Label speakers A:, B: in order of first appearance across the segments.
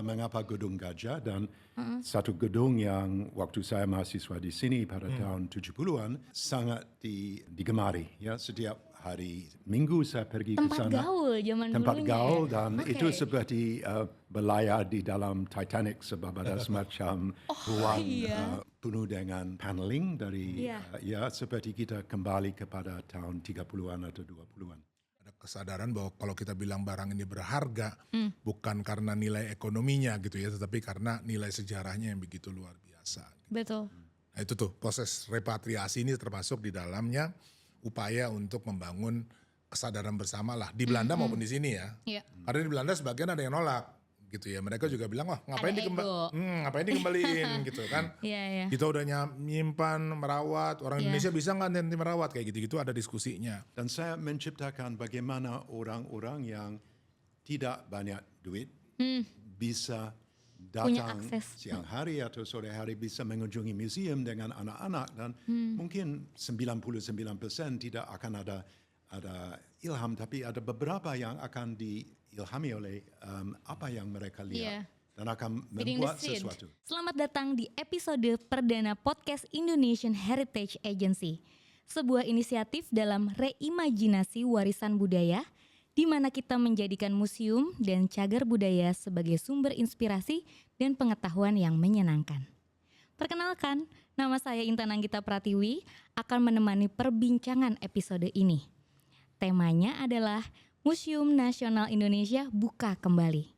A: mengapa Gedung Gajah dan satu gedung yang waktu saya mahasiswa di sini pada tahun 70-an sangat digemari ya. Setiap hari Minggu saya pergi ke sana.
B: Tempat gaul zaman
A: Tempat
B: dulunya
A: gaul
B: ya?
A: dan
B: Oke.
A: itu seperti berlayar di dalam Titanic sebab ada semacam ruang
B: iya.
A: penuh dengan paneling dari
B: Iya.
A: ya seperti kita kembali kepada tahun 30-an atau 20-an.
C: Ada kesadaran bahwa kalau kita bilang barang ini berharga bukan karena nilai ekonominya gitu ya, tetapi karena nilai sejarahnya yang begitu luar biasa.
B: Betul.
C: Nah itu tuh proses repatriasi ini termasuk di dalamnya upaya untuk membangun kesadaran bersama lah di Belanda maupun di sini ya.
B: Iya.
C: Karena di Belanda sebagian ada yang nolak gitu ya. Mereka juga bilang wah ngapain
B: Ada ego.
C: ngapain dikembaliin gitu kan.
B: Iya, iya.
C: Kita udah nyimpan, merawat, orang
B: Iya.
C: Indonesia bisa nggak nanti merawat kayak gitu-gitu ada diskusinya.
A: Dan saya menciptakan bagaimana orang-orang yang tidak banyak duit bisa
B: Punya
A: datang
B: akses.
A: siang hari atau sore hari bisa mengunjungi museum dengan anak-anak dan mungkin 99% tidak akan ada ilham, tapi ada beberapa yang akan diilhami oleh apa yang mereka lihat
B: Iya.
A: dan akan
B: Feeding the
A: membuat
B: seed.
A: sesuatu.
B: Selamat datang di episode perdana podcast Indonesian Heritage Agency. Sebuah inisiatif dalam reimajinasi warisan budaya di mana kita menjadikan museum dan cagar budaya sebagai sumber inspirasi dan pengetahuan yang menyenangkan. Perkenalkan, nama saya Intan Anggita Pratiwi akan menemani perbincangan episode ini. Temanya adalah Museum Nasional Indonesia buka kembali.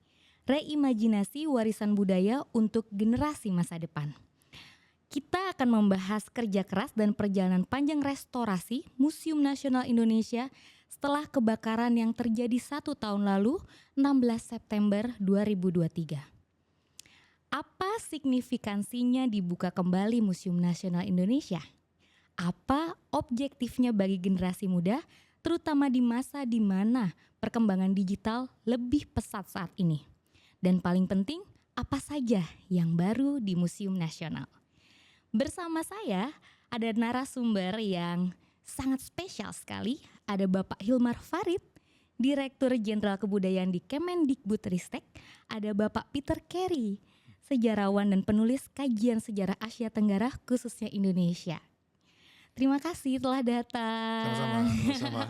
B: Reimajinasi warisan budaya untuk generasi masa depan. Kita akan membahas kerja keras dan perjalanan panjang restorasi Museum Nasional Indonesia setelah kebakaran yang terjadi 1 tahun lalu, 16 September 2023. Apa signifikansinya dibuka kembali Museum Nasional Indonesia? Apa objektifnya bagi generasi muda, terutama di masa di mana perkembangan digital lebih pesat saat ini? Dan paling penting, apa saja yang baru di Museum Nasional? Bersama saya ada narasumber yang sangat spesial sekali. Ada Bapak Hilmar Farid, Direktur Jenderal Kebudayaan di Kemendikbudristek. Ada Bapak Peter Carey, sejarawan dan penulis kajian sejarah Asia Tenggara khususnya Indonesia. Terima kasih telah datang.
A: Sama-sama.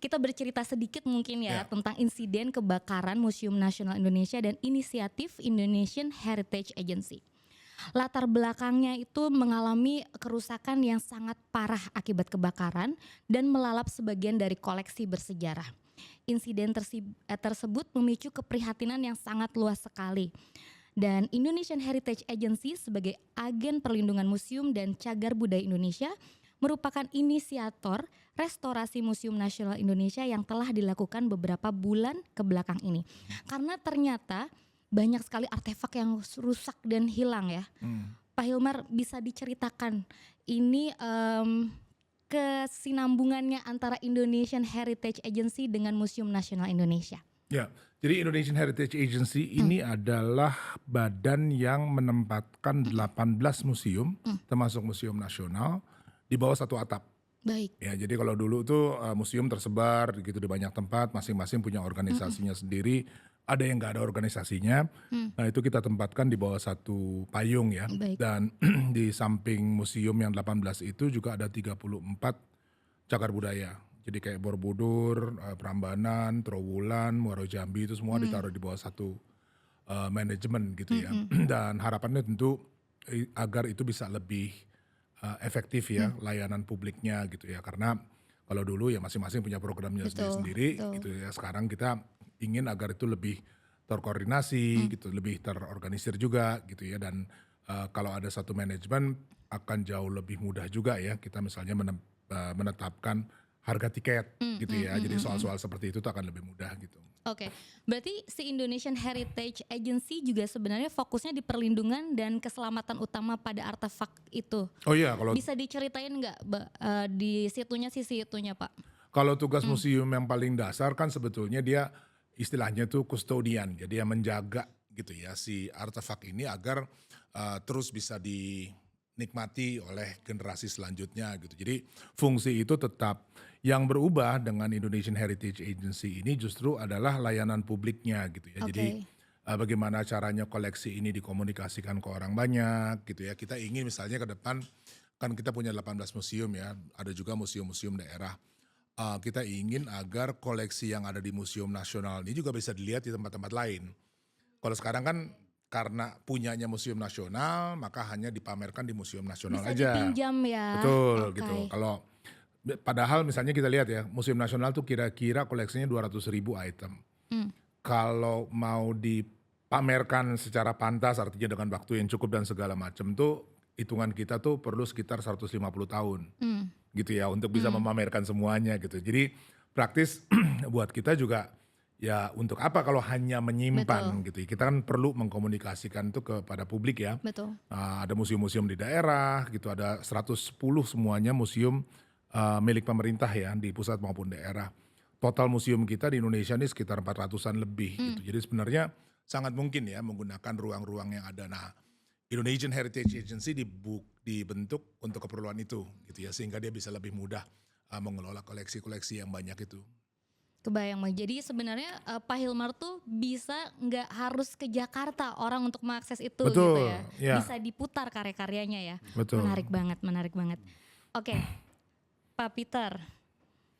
B: Kita bercerita sedikit mungkin ya tentang insiden kebakaran Museum Nasional Indonesia dan inisiatif Indonesian Heritage Agency. Latar belakangnya itu mengalami kerusakan yang sangat parah akibat kebakaran dan melalap sebagian dari koleksi bersejarah. Insiden tersebut memicu keprihatinan yang sangat luas sekali. Dan Indonesian Heritage Agency sebagai agen perlindungan museum dan cagar budaya Indonesia merupakan inisiator restorasi Museum Nasional Indonesia yang telah dilakukan beberapa bulan ke belakang ini. Karena ternyata banyak sekali artefak yang rusak dan hilang ya. Pak Hilmar, bisa diceritakan ini kesinambungannya antara Indonesian Heritage Agency dengan Museum Nasional Indonesia?
C: Ya, jadi Indonesian Heritage Agency ini adalah badan yang menempatkan 18 museum, termasuk Museum Nasional, di bawah satu atap.
B: Baik.
C: Ya, jadi kalau dulu tuh museum tersebar gitu di banyak tempat, masing-masing punya organisasinya sendiri. Ada yang nggak ada organisasinya, nah itu kita tempatkan di bawah satu payung ya.
B: Baik.
C: Dan di samping museum yang 18 itu juga ada 34 cagar budaya. Jadi kayak Borobudur, Prambanan, Trowulan, Muaro Jambi itu semua ditaruh di bawah satu manajemen gitu ya. Dan harapannya tentu agar itu bisa lebih efektif ya layanan publiknya gitu ya. Karena kalau dulu ya masing-masing punya programnya sendiri-sendiri gitu ya. Sekarang kita ingin agar itu lebih terkoordinasi gitu, lebih terorganisir juga gitu ya. Dan kalau ada satu manajemen akan jauh lebih mudah juga ya kita misalnya menetapkan harga tiket gitu ya. Jadi soal-soal seperti itu tuh akan lebih mudah gitu.
B: Oke, berarti si Indonesian Heritage Agency juga sebenarnya fokusnya di perlindungan dan keselamatan utama pada artefak itu.
C: Oh iya, kalau
B: Bisa diceritain nggak di sisi itunya Pak?
C: kalau tugas museum yang paling dasar kan sebetulnya dia istilahnya tuh kustodian. Jadi yang menjaga gitu ya si artefak ini agar terus bisa dinikmati oleh generasi selanjutnya gitu. Jadi fungsi itu tetap. Yang berubah dengan Indonesian Heritage Agency ini justru adalah layanan publiknya gitu ya.
B: Oke.
C: Jadi bagaimana caranya koleksi ini dikomunikasikan ke orang banyak gitu ya. Kita ingin misalnya ke depan kan kita punya 18 museum ya, ada juga museum-museum daerah. Kita ingin agar koleksi yang ada di Museum Nasional ini juga bisa dilihat di tempat-tempat lain. Kalau sekarang kan karena punyanya Museum Nasional, maka hanya dipamerkan di Museum Nasional
B: Bisa
C: aja.
B: dipinjam ya.
C: Betul
B: Oke.
C: gitu. Kalau padahal misalnya kita lihat ya, Museum Nasional tuh kira-kira koleksinya 200.000 item. Kalau mau dipamerkan secara pantas, artinya dengan waktu yang cukup dan segala macam tuh, hitungan kita tuh perlu sekitar 150 tahun. Gitu ya, untuk bisa memamerkan semuanya gitu. Jadi praktis buat kita juga ya untuk apa kalau hanya menyimpan gitu. Kita kan perlu mengkomunikasikan itu kepada publik ya.
B: Betul.
C: Ada museum-museum di daerah gitu, ada 110 semuanya museum milik pemerintah ya di pusat maupun daerah. Total museum kita di Indonesia ini sekitar 400-an lebih gitu. Jadi sebenarnya sangat mungkin ya menggunakan ruang-ruang yang ada. Nah, Indonesian Heritage Agency dibentuk untuk keperluan itu gitu ya, sehingga dia bisa lebih mudah mengelola koleksi-koleksi yang banyak itu.
B: Kebayang Bang. Jadi sebenarnya Pak Hilmar tuh bisa nggak harus ke Jakarta orang untuk mengakses itu gitu
C: Betul,
B: ya.
C: ya.
B: Bisa diputar karya-karyanya ya.
C: Betul.
B: Menarik banget, menarik banget. Oke, Pak Peter,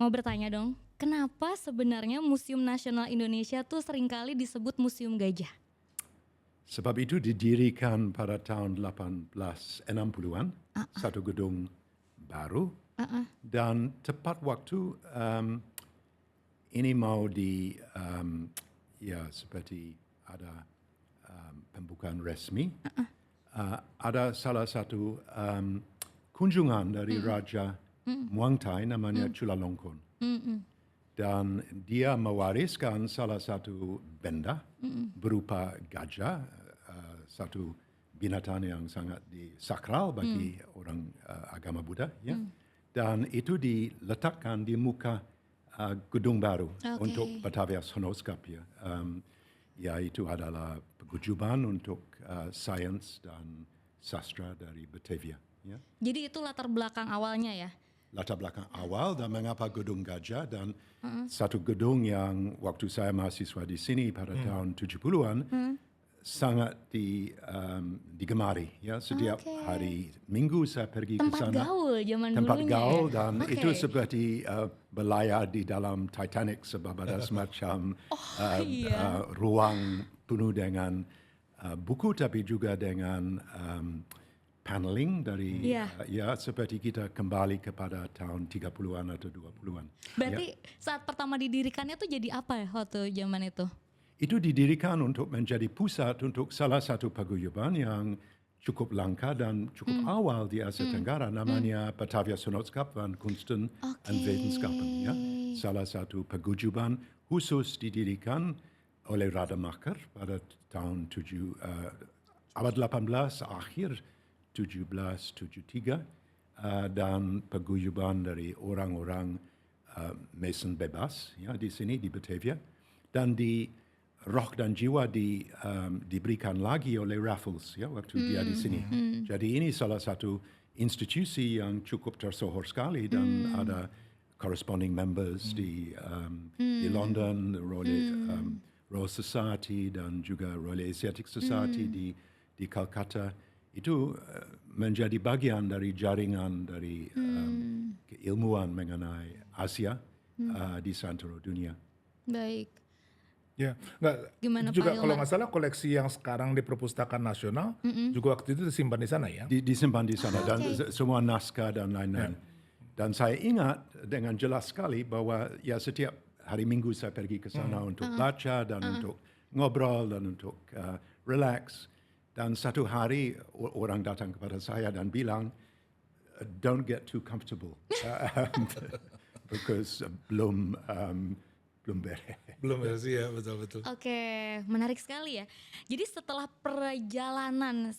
B: mau bertanya dong, kenapa sebenarnya Museum Nasional Indonesia tuh seringkali disebut Museum Gajah?
A: Sebab itu didirikan pada tahun 1860-an, satu gedung baru, dan tepat waktu ini mau ya seperti ada pembukaan resmi, ada salah satu kunjungan dari Raja Muang Thai namanya Chulalongkorn. Dan dia mewariskan salah satu benda berupa gajah, satu binatang yang sangat sakral bagi orang agama Buddha. Ya. Dan itu diletakkan di muka gedung baru untuk Batavia Sonoskap. Ya. Ya itu adalah paguyuban untuk sains dan sastra dari Batavia. Ya.
B: Jadi itu latar belakang awalnya ya?
A: Latar belakang awal dan mengapa gedung gajah dan satu gedung yang waktu saya mahasiswa di sini pada tahun 70-an sangat digemari ya setiap hari Minggu saya pergi ke
B: Tempat
A: sana.
B: gaul zaman
A: Tempat
B: dulunya
A: gaul
B: ya?
A: dan
B: Oke.
A: itu seperti berlayar di dalam Titanic sebab ada semacam ruang penuh dengan buku tapi juga dengan paneling dari ya seperti kita kembali kepada tahun 30-an atau 20-an.
B: Berarti saat pertama didirikannya tuh jadi apa ya waktu zaman itu?
A: Itu didirikan untuk menjadi pusat untuk salah satu paguyuban yang cukup langka dan cukup awal di Asia Tenggara namanya Batavia Sonoskap van Kunsten en Wetenskappen. Ya. Salah satu paguyuban khusus didirikan oleh Rademacher pada tahun abad 18 akhir 1773 dan paguyuban dari orang-orang Mason bebas ya di sini di Batavia dan di roh dan jiwa diberikan lagi oleh Raffles ya waktu dia di sini. Jadi ini salah satu institusi yang cukup tersohor sekali dan ada corresponding members di London, Royal Society dan juga Royal Asiatic Society di Calcutta. Itu menjadi bagian dari jaringan dari keilmuan mengenai Asia di seantero dunia.
B: Baik.
C: Ya,
B: Gimana,
C: juga
B: Pak
C: kalau
B: Hilmar?
C: nggak salah koleksi yang sekarang di Perpustakaan Nasional juga waktu itu disimpan di sana ya.
A: Disimpan di sana dan semua naskah dan lain-lain. Dan saya ingat dengan jelas sekali bahwa ya setiap hari Minggu saya pergi ke sana untuk baca dan untuk ngobrol dan untuk relax. Dan satu hari orang datang kepada saya dan bilang, don't get too comfortable because belum beres.
C: Belum ya sih ya, betul-betul.
B: Oke, menarik sekali ya. Jadi setelah perjalanan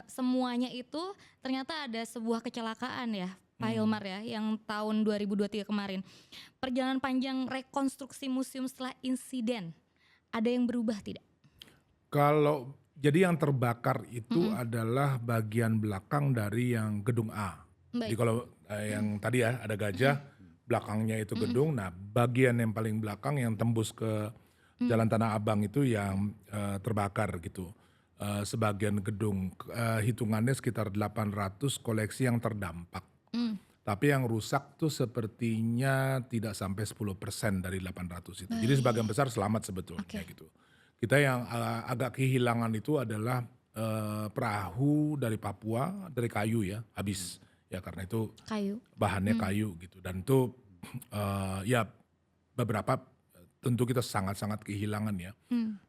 B: semuanya itu ternyata ada sebuah kecelakaan ya, Pak Hilmar ya, yang tahun 2023 kemarin. Perjalanan panjang rekonstruksi museum setelah insiden, ada yang berubah tidak?
C: Jadi yang terbakar itu adalah bagian belakang dari yang gedung A.
B: Baik.
C: Jadi kalau yang tadi ya ada gajah, belakangnya itu gedung. Nah bagian yang paling belakang yang tembus ke Jalan Tanah Abang itu yang terbakar gitu. Sebagian gedung, hitungannya sekitar 800 koleksi yang terdampak. Tapi yang rusak tuh sepertinya tidak sampai 10% dari 800 itu. Jadi sebagian besar selamat sebetulnya gitu. Kita yang agak kehilangan itu adalah perahu dari Papua, dari kayu ya, habis. Ya karena itu
B: Kayu.
C: bahannya kayu gitu. Dan itu ya beberapa tentu kita sangat-sangat kehilangan ya.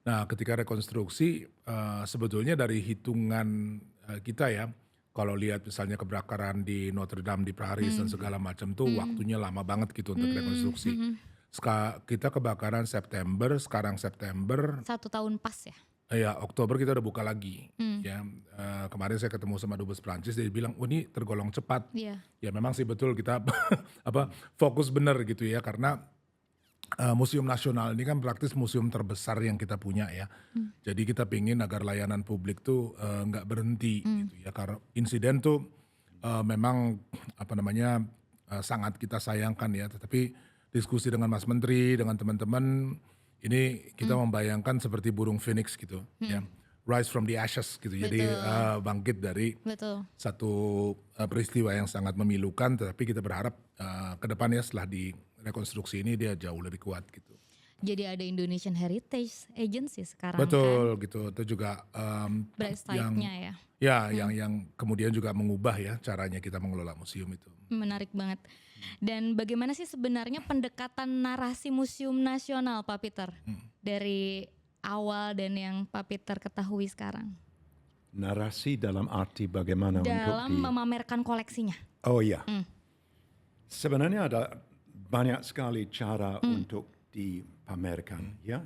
C: Nah ketika rekonstruksi sebetulnya dari hitungan kita ya, kalau lihat misalnya kebakaran di Notre Dame di Paris dan segala macam tuh waktunya lama banget gitu untuk rekonstruksi. Kita kebakaran September, sekarang September.
B: 1 tahun pas ya?
C: Ya Oktober kita udah buka lagi. Ya kemarin saya ketemu sama Dubes Prancis, dia bilang, oh ini tergolong cepat. Ya memang sih betul kita fokus bener gitu ya, karena Museum Nasional ini kan praktis museum terbesar yang kita punya ya. Jadi kita pingin agar layanan publik tuh nggak berhenti gitu ya. Karena insiden tuh memang sangat kita sayangkan ya. Tetapi diskusi dengan Mas Menteri, dengan teman-teman, ini kita membayangkan seperti burung phoenix gitu ya. Rise from the ashes gitu.
B: Betul.
C: Jadi bangkit dari satu peristiwa yang sangat memilukan. Tetapi kita berharap ke depannya setelah di rekonstruksi ini dia jauh lebih kuat gitu.
B: Jadi ada Indonesian Heritage Agency sekarang.
C: Betul gitu. Itu juga
B: Bright side-nya
C: yang kemudian juga mengubah ya caranya kita mengelola museum itu.
B: Menarik banget. Dan bagaimana sih sebenarnya pendekatan narasi Museum Nasional Pak Peter dari awal dan yang Pak Peter ketahui sekarang?
A: Narasi dalam arti bagaimana
B: dalam memamerkan koleksinya.
A: Oh iya. Sebenarnya ada banyak sekali cara untuk dipamerkan. Ya,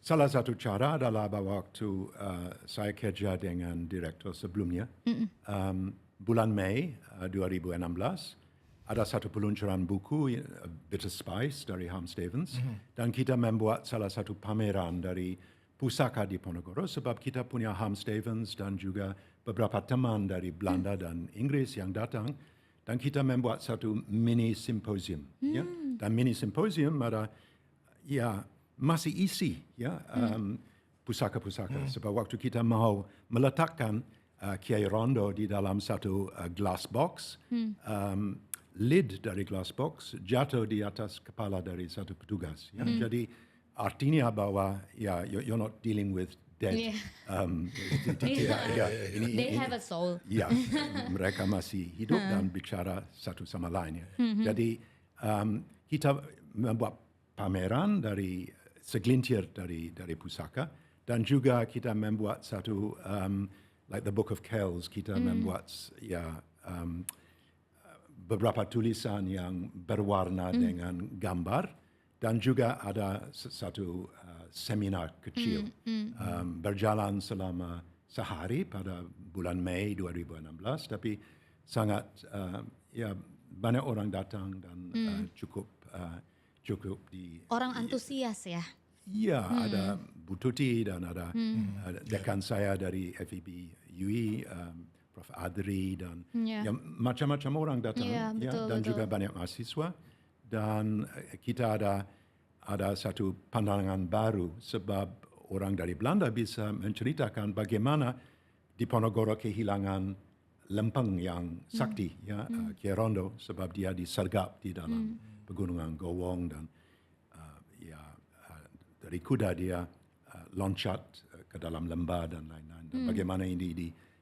A: salah satu cara adalah waktu saya kerja dengan direktur sebelumnya, bulan Mei 2016 ada satu peluncuran buku Bitter Spice dari Harm Stevens, dan kita membuat salah satu pameran dari pusaka di Ponorogo sebab kita punya Harm Stevens dan juga beberapa teman dari Belanda dan Inggris yang datang. Dan kita membuat satu mini simposium, ya. Dan mini simposium ada, ya masih isi, ya pusaka-pusaka. Sebab waktu kita mau meletakkan Kiai Rondo di dalam satu glass box, lid dari glass box jatuh di atas kepala dari satu petugas. Ya. Jadi artinya bahwa ya you're not dealing with dead.
B: They have a soul.
A: Ya, mereka masih hidup dan bicara satu sama lain. Ya. Jadi kita membuat pameran dari segelintir dari pusaka, dan juga kita membuat satu like the Book of Kells, kita membuat beberapa tulisan yang berwarna dengan gambar, dan juga ada satu seminar kecil berjalan selama sehari pada bulan Mei 2016, tapi sangat banyak orang datang dan cukup di
B: orang antusias ya.
A: Iya, ada Bu Tuti dan ada dekan saya dari FEB UI, Prof. Adri, dan macam-macam orang datang, dan juga banyak mahasiswa. Dan kita ada satu pandangan baru sebab orang dari Belanda bisa menceritakan bagaimana di Ponorogo kehilangan lempeng yang sakti, Kiai Rondo, sebab dia disergap di dalam pegunungan Gowong, dan dari kuda dia loncat ke dalam lembah dan lain-lain. Dan bagaimana ini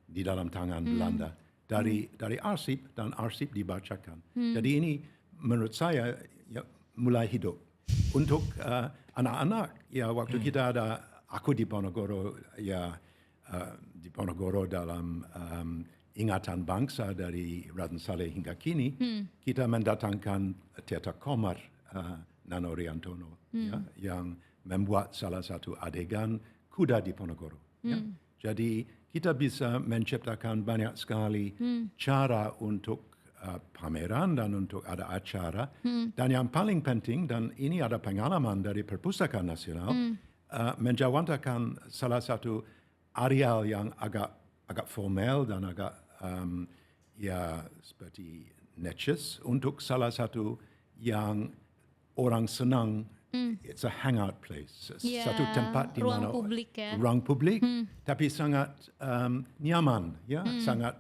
A: di dalam tangan Belanda dari arsip, dan arsip dibacakan. Jadi ini menurut saya mulai hidup untuk anak-anak. Ya, waktu kita ada aku di Ponorogo, di Ponorogo dalam ingatan bangsa dari Raden Saleh hingga kini, kita mendatangkan Teta Komar Nano Riantono, yang membuat salah satu adegan kuda di Ponorogo. Jadi kita bisa menciptakan banyak sekali cara untuk pameran dan untuk ada acara. Dan yang paling penting, dan ini ada pengalaman dari Perpustakaan Nasional, menjawantahkan salah satu areal yang agak formal dan agak seperti necis untuk salah satu yang orang senang it's a hangout place.
B: Ya,
A: Satu tempat di
B: ruang
A: mana
B: publik ya.
A: ruang publik, tapi sangat nyaman, ya, sangat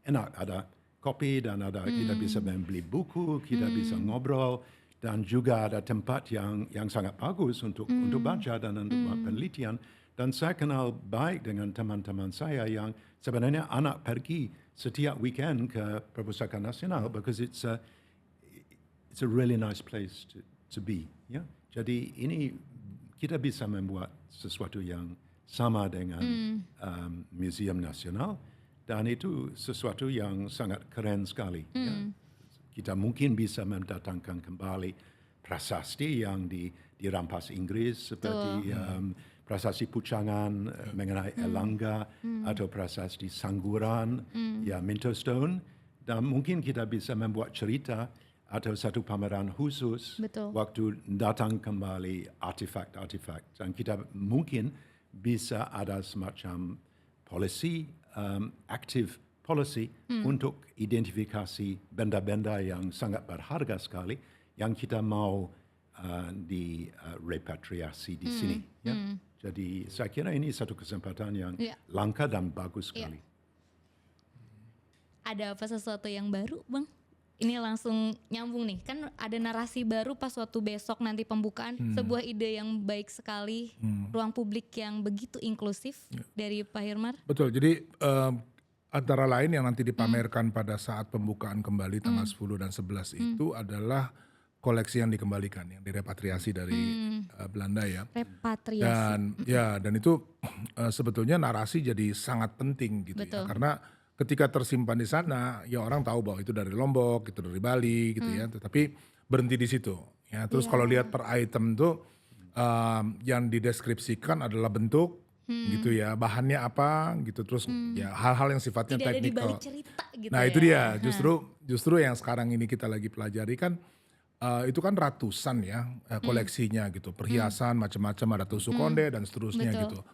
A: enak. Ada kopi dan ada kita bisa membeli buku, kita bisa ngobrol, dan juga ada tempat yang sangat bagus untuk baca dan untuk buat penelitian. Dan saya kenal baik dengan teman-teman saya yang sebenarnya anak pergi setiap weekend ke Perpustakaan Nasional because it's a really nice place to be. Ya, jadi ini kita bisa membuat sesuatu yang sama dengan Museum Nasional dan itu sesuatu yang sangat keren sekali. Ya. Kita mungkin bisa mendatangkan kembali prasasti yang dirampas Inggris seperti prasasti Pucangan mengenai Elangga atau prasasti Sangguran, ya Minto Stone, dan mungkin kita bisa membuat cerita atau satu pameran khusus waktu datang kembali artefak-artefak, dan kita mungkin bisa ada semacam policy, active policy untuk identifikasi benda-benda yang sangat berharga sekali yang kita mau direpatriasi di sini. Ya. Jadi saya kira ini satu kesempatan yang langka dan bagus sekali.
B: Ada apa sesuatu yang baru, Bang? Ini langsung nyambung nih, kan ada narasi baru pas waktu besok nanti pembukaan, sebuah ide yang baik sekali, ruang publik yang begitu inklusif dari Pak Hirmar.
C: Betul, jadi antara lain yang nanti dipamerkan pada saat pembukaan kembali tanggal 10 dan 11 itu adalah koleksi yang dikembalikan, yang direpatriasi dari Belanda ya.
B: Repatriasi.
C: Dan itu sebetulnya narasi jadi sangat penting gitu ya. Karena ketika tersimpan di sana, ya orang tahu bahwa itu dari Lombok, itu dari Bali gitu ya. Tetapi berhenti di situ. Ya, terus kalau lihat per item tuh yang dideskripsikan adalah bentuk gitu ya, bahannya apa gitu, terus ya hal-hal yang sifatnya
B: Tidak
C: teknikal.
B: ada di balik cerita gitu.
C: Nah itu dia, justru yang sekarang ini kita lagi pelajari kan. Itu kan ratusan ya koleksinya gitu, perhiasan macam-macam, ada tusuk konde dan seterusnya gitu.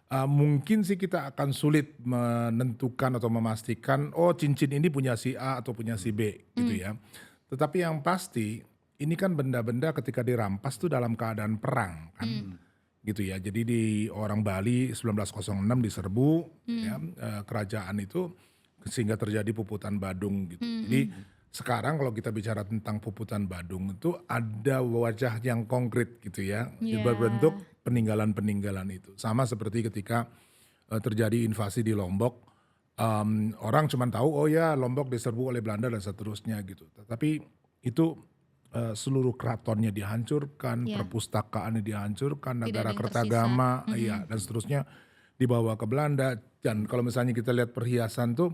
C: Mungkin sih kita akan sulit menentukan atau memastikan cincin ini punya si A atau punya si B gitu ya. Tetapi yang pasti ini kan benda-benda ketika dirampas tuh dalam keadaan perang kan. Gitu ya. Jadi di orang Bali 1906 diserbu ya, kerajaan itu sehingga terjadi puputan Badung gitu. Jadi sekarang kalau kita bicara tentang puputan Badung itu ada wajah yang konkret gitu ya, berbentuk peninggalan-peninggalan itu. Sama seperti ketika terjadi invasi di Lombok, orang cuma tahu oh ya Lombok diserbu oleh Belanda dan seterusnya gitu. Tapi itu seluruh keratonnya dihancurkan, perpustakaannya dihancurkan, negara Kertagama, ya dan seterusnya dibawa ke Belanda. Dan kalau misalnya kita lihat perhiasan tuh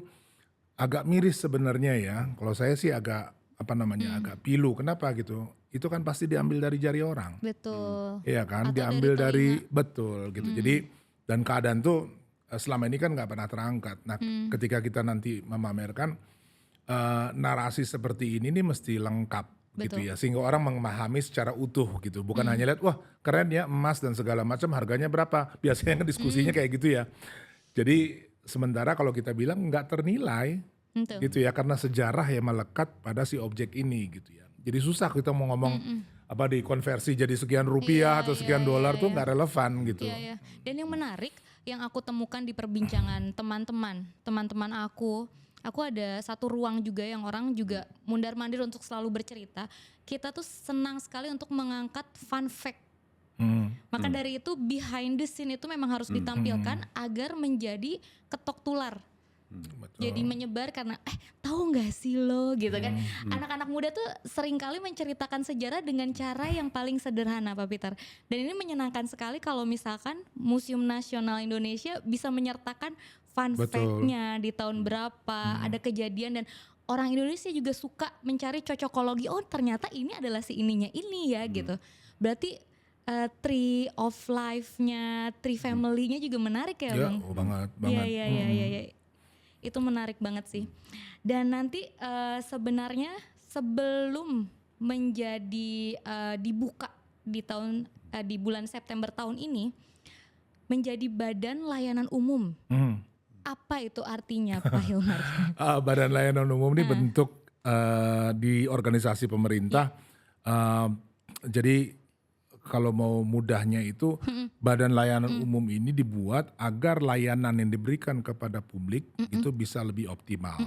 C: agak miris sebenarnya ya. Kalau saya sih agak agak pilu. Kenapa gitu? Itu kan pasti diambil dari jari orang.
B: Betul.
C: Iya kan?
B: Atau
C: diambil
B: dari
C: betul gitu. Jadi dan keadaan tuh selama ini kan nggak pernah terangkat. Nah, ketika kita nanti memamerkan narasi seperti ini nih mesti lengkap gitu ya. Sehingga orang memahami secara utuh gitu. Bukan hanya lihat wah keren ya emas dan segala macam harganya berapa. Biasanya kan diskusinya kayak gitu ya. Jadi sementara kalau kita bilang nggak ternilai gitu ya karena sejarah yang melekat pada si objek ini gitu ya. Jadi susah kita mau ngomong dikonversi jadi sekian rupiah atau sekian dolar tuh nggak relevan gitu.
B: Dan yang menarik yang aku temukan di perbincangan teman-teman aku ada satu ruang juga yang orang juga mundar-mandir untuk selalu bercerita. Kita tuh senang sekali untuk mengangkat fun fact. Maka dari itu behind the scene itu memang harus ditampilkan agar menjadi ketok tular. Jadi menyebar karena tahu nggak sih lo gitu kan. Anak-anak muda tuh seringkali menceritakan sejarah dengan cara yang paling sederhana Pak Peter. Dan ini menyenangkan sekali kalau misalkan Museum Nasional Indonesia bisa menyertakan fun fact-nya di tahun berapa, ada kejadian dan orang Indonesia juga suka mencari cocokologi. Oh ternyata ini adalah si ininya ini ya gitu. Berarti tree of life-nya, tree family-nya juga menarik ya Bang?
C: Oh banget.
B: Iya. Itu menarik banget sih. Dan nanti sebenarnya sebelum menjadi dibuka di bulan September tahun ini menjadi Badan Layanan Umum. Apa itu artinya Pak Hilmar?
C: Badan Layanan Umum ini bentuk di organisasi pemerintah. Jadi kalau mau mudahnya itu Badan Layanan Umum ini dibuat agar layanan yang diberikan kepada publik itu bisa lebih optimal.